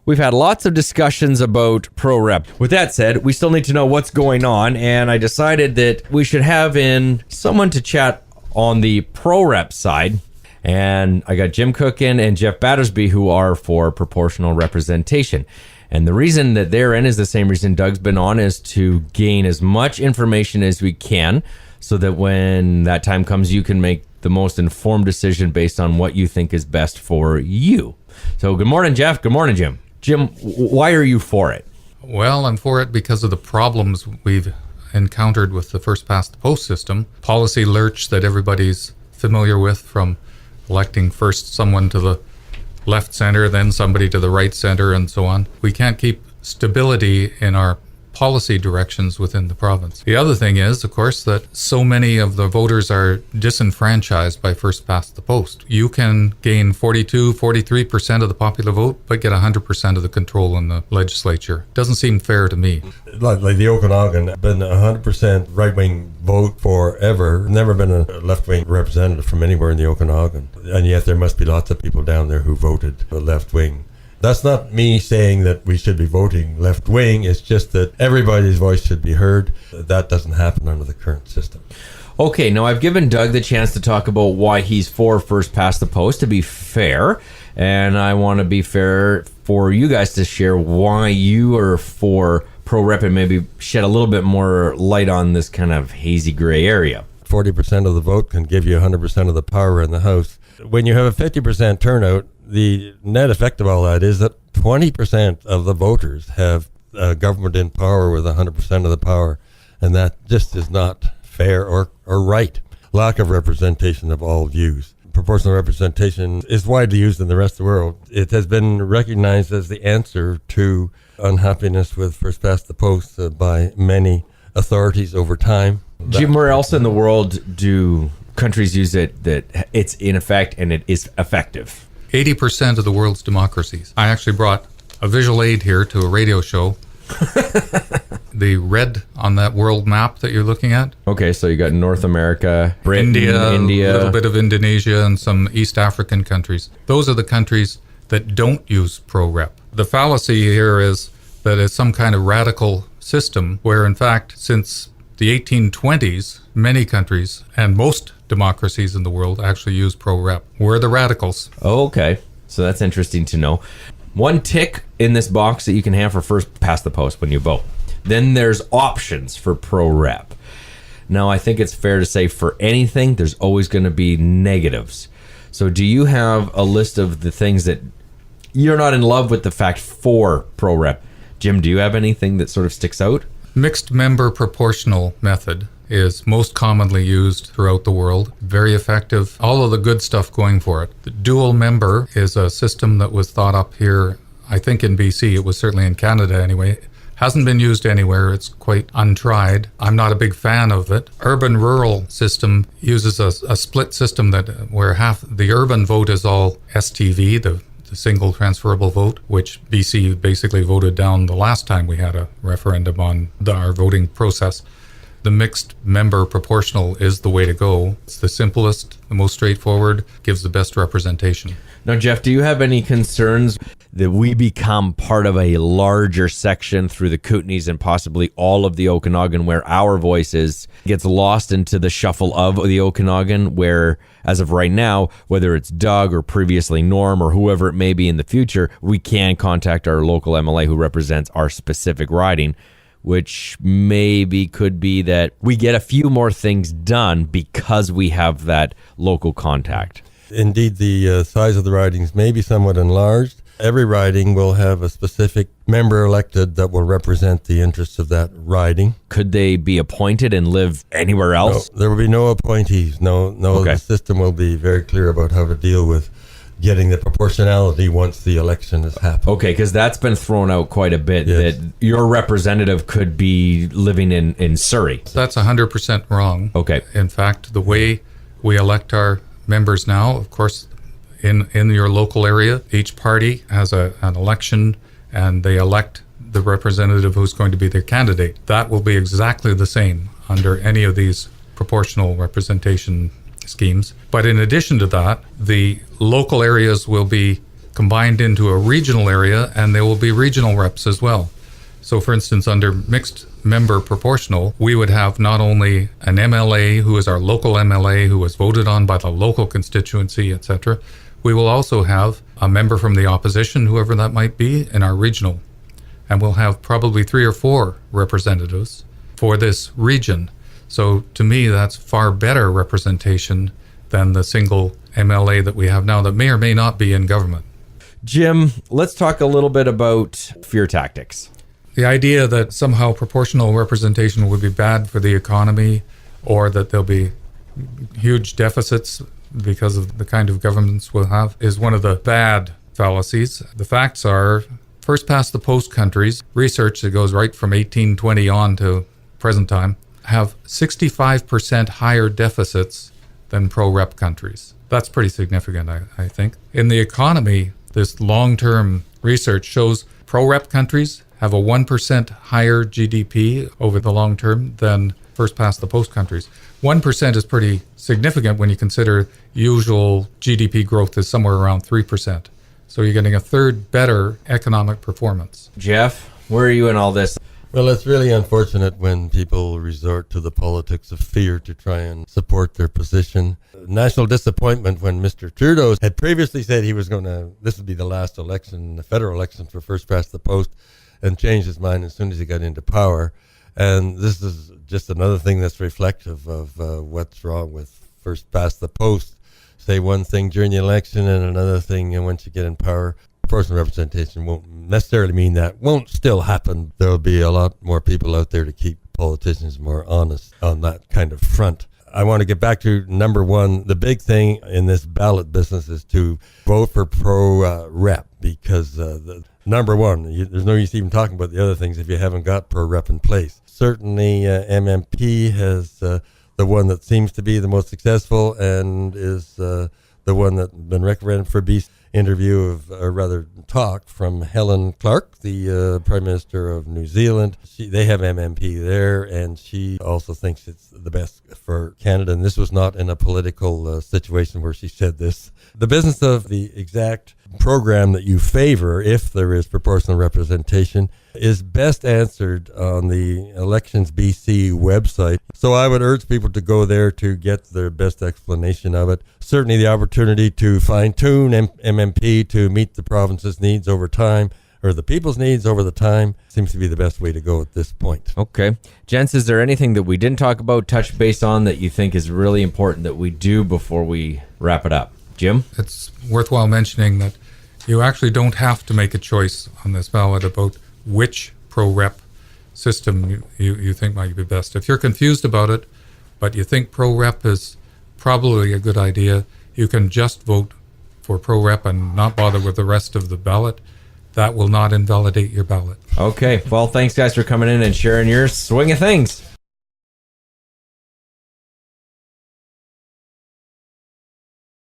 We've had lots of discussions about pro rep. With that said, we still need to know what's going on, and I decided that we should have in someone to chat on the pro rep side. And I got Jim Cookin and Geoff Battersby, who are for proportional representation. And the reason that they're in is the same reason Doug's been on, is to gain as much information as we can so that when that time comes, you can make the most informed decision based on what you think is best for you. So good morning, Geoff. Good morning, Jim. Jim, why are you for it? Well, I'm for it because of the problems we've encountered with the first past the post system. Policy lurch that everybody's familiar with, from electing first someone to the left center, then somebody to the right center, and so on. We can't keep stability in our policy directions within the province. The other thing is, of course, that so many of the voters are disenfranchised by first past the post. You can gain 43% of the popular vote, but get 100% of the control in the legislature. Doesn't seem fair to me. Like the Okanagan, been 100% right-wing vote forever. Never been a left-wing representative from anywhere in the Okanagan. And yet there must be lots of people down there who voted left-wing. That's not me saying that we should be voting left-wing. It's just that everybody's voice should be heard. That doesn't happen under the current system. Okay, now I've given Doug the chance to talk about why he's for first past the post, to be fair. And I want to be fair for you guys to share why you are for pro rep and maybe shed a little bit more light on this kind of hazy gray area. 40% of the vote can give you 100% of the power in the House. When you have a 50% turnout, the net effect of all that is that 20% of the voters have government in power with 100% of the power, and that just is not fair or right. Lack of representation of all views. Proportional representation is widely used in the rest of the world. It has been recognized as the answer to unhappiness with first past the post by many authorities over time. Jim, where else in the world do countries use it that it's in effect and it is effective? 80% of the world's democracies. I actually brought a visual aid here to a radio show. The red on that world map that you're looking at. Okay, so you got North America, Britain, India, a India, little bit of Indonesia, and some East African countries. Those are the countries that don't use pro-rep. The fallacy here is that it's some kind of radical system where, in fact, since the 1820s, many countries and most democracies in the world actually use pro-rep. We're the radicals. Oh, okay. So that's interesting to know. One tick in this box that you can have for first past the post when you vote. Then there's options for pro-rep. Now, I think it's fair to say for anything, there's always going to be negatives. So do you have a list of the things that you're not in love with the fact for pro-rep? Jim, do you have anything that sort of sticks out? Mixed member proportional method is most commonly used throughout the world. Very effective. All of the good stuff going for it. The dual member is a system that was thought up here, I think in BC. It was certainly in Canada anyway. Hasn't been used anywhere. It's quite untried. I'm not a big fan of it. Urban-rural system uses a split system where half the urban vote is all STV, the single transferable vote, which BC basically voted down the last time we had a referendum on our voting process. The mixed member proportional is the way to go. It's the simplest, the most straightforward, gives the best representation. Now, Geoff, do you have any concerns that we become part of a larger section through the Kootenays and possibly all of the Okanagan where our voices gets lost into the shuffle of the Okanagan, where as of right now, whether it's Doug or previously Norm or whoever it may be in the future, we can contact our local MLA who represents our specific riding, which maybe could be that we get a few more things done because we have that local contact. Indeed, the size of the ridings may be somewhat enlarged. Every riding will have a specific member elected that will represent the interests of that riding. Could they be appointed and live anywhere else? No, there will be no appointees. No. Okay. The system will be very clear about how to deal with getting the proportionality once the election has happened. Okay, because that's been thrown out quite a bit, yes, that your representative could be living in Surrey. That's 100% wrong. Okay. In fact, the way we elect our members now, of course, in your local area, each party has an election and they elect the representative who's going to be their candidate. That will be exactly the same under any of these proportional representation schemes. But in addition to that, the local areas will be combined into a regional area, and there will be regional reps as well. So for instance, under mixed member proportional, we would have not only an MLA who is our local MLA who was voted on by the local constituency, etc. We will also have a member from the opposition, whoever that might be, in our regional. And we'll have probably 3 or 4 representatives for this region. So to me, that's far better representation than the single MLA that we have now that may or may not be in government. Jim, let's talk a little bit about fear tactics. The idea that somehow proportional representation would be bad for the economy, or that there'll be huge deficits because of the kind of governments we'll have, is one of the bad fallacies. The facts are, first past the post countries, research that goes right from 1820 on to present time, have 65% higher deficits than pro-rep countries. That's pretty significant, I think. In the economy, this long-term research shows pro-rep countries have a 1% higher GDP over the long term than first past the post countries. 1% is pretty significant when you consider usual GDP growth is somewhere around 3%. So you're getting a third better economic performance. Geoff, where are you in all this? Well, it's really unfortunate when people resort to the politics of fear to try and support their position. National disappointment when Mr. Trudeau had previously said he was this would be the last election, the federal election for first past the post, and changed his mind as soon as he got into power. And this is just another thing that's reflective of what's wrong with first past the post. Say one thing during the election and another thing once you get in power. Proportional representation won't necessarily mean that won't still happen. There'll be a lot more people out there to keep politicians more honest on that kind of front. I want to get back to number one. The big thing in this ballot business is to vote for pro-rep because number one, there's no use even talking about the other things if you haven't got pro-rep in place. Certainly MMP has the one that seems to be the most successful and is the one that's been recommended for BC. Interview of, or rather talk from Helen Clark, the Prime Minister of New Zealand. They have MMP there, and she also thinks it's the best for Canada. And this was not in a political situation where she said this. The business of the exact program that you favor, if there is proportional representation, is best answered on the Elections BC website. So I would urge people to go there to get their best explanation of it. Certainly the opportunity to fine-tune MMP to meet the province's needs over time, or the people's needs over the time, seems to be the best way to go at this point. Okay. Gents, is there anything that we didn't talk about, touch base on, that you think is really important that we do before we wrap it up? Jim? It's worthwhile mentioning that you actually don't have to make a choice on this ballot about which pro-rep system you think might be best. If you're confused about it, but you think pro-rep is probably a good idea, you can just vote for pro-rep and not bother with the rest of the ballot. That will not invalidate your ballot. Okay. Well, thanks guys for coming in and sharing your swing of things.